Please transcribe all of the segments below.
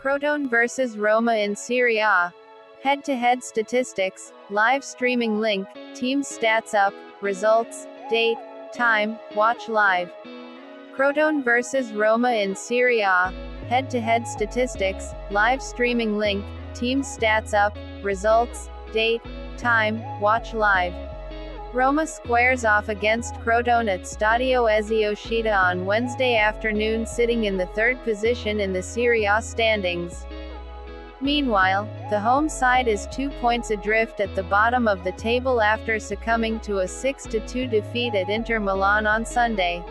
Crotone vs Roma in Serie A. Head-to-head statistics, live streaming link, teams stats up, results, date, time, watch live. Crotone vs Roma in Serie A. Head-to-head statistics, live streaming link, teams stats up, results, date, time, watch live. Roma squares off against Crotone at Stadio Ezio Scida on Wednesday afternoon, sitting in the third position in the Serie A standings. Meanwhile, the home side is 2 points adrift at the bottom of the table after succumbing to a 6-2 defeat at Inter Milan on Sunday.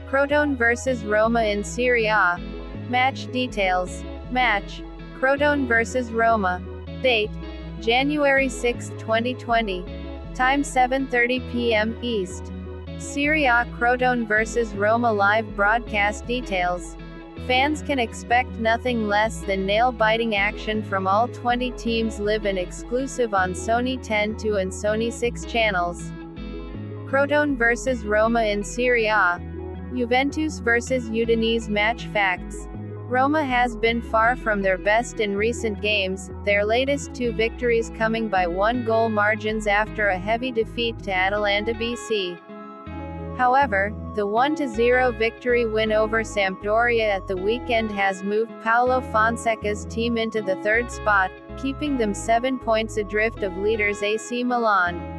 Crotone vs Roma in Serie A. Match details. Match: Crotone vs Roma. Date: January 6, 2020. Time 7:30 p.m. East. Serie A Crotone vs Roma live broadcast details. Fans can expect nothing less than nail-biting action from all 20 teams live in exclusive on SONY TEN 2 and SONY SIX channels. Crotone vs Roma in Serie A. Juventus vs Udinese match facts. Roma has been far from their best in recent games, their latest 2 victories coming by 1-goal margins after a heavy defeat to Atalanta BC. However, the 1-0 victory win over Sampdoria at the weekend has moved Paulo Fonseca's team into the third spot, keeping them 7 points adrift of leaders AC Milan.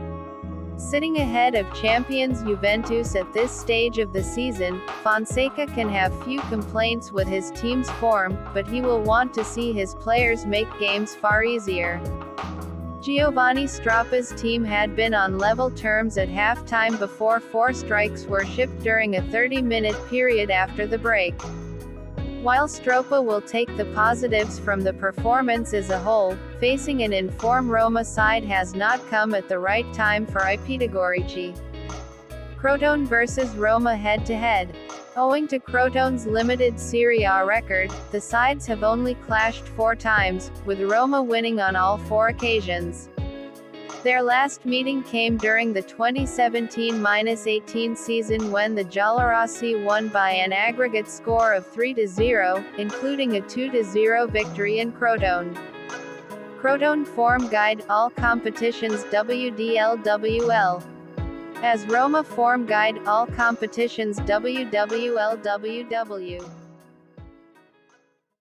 Sitting ahead of champions Juventus at this stage of the season, Fonseca can have few complaints with his team's form, but he will want to see his players make games far easier. Giovanni Strappa's team had been on level terms at halftime before 4 strikes were shipped during a 30-minute period after the break. While Strappa will take the positives from the performance as a whole, facing an informed Roma side has not come at the right time for I Pitagorici. Crotone vs Roma head-to-head. Owing to Crotone's limited Serie A record, the sides have only clashed 4 times, with Roma winning on all 4 occasions. Their last meeting came during the 2017-18 season when the Giallorossi won by an aggregate score of 3-0, including a 2-0 victory in Crotone. Crotone Form Guide, all competitions WDLWL. As Roma Form Guide, all competitions WWLWW.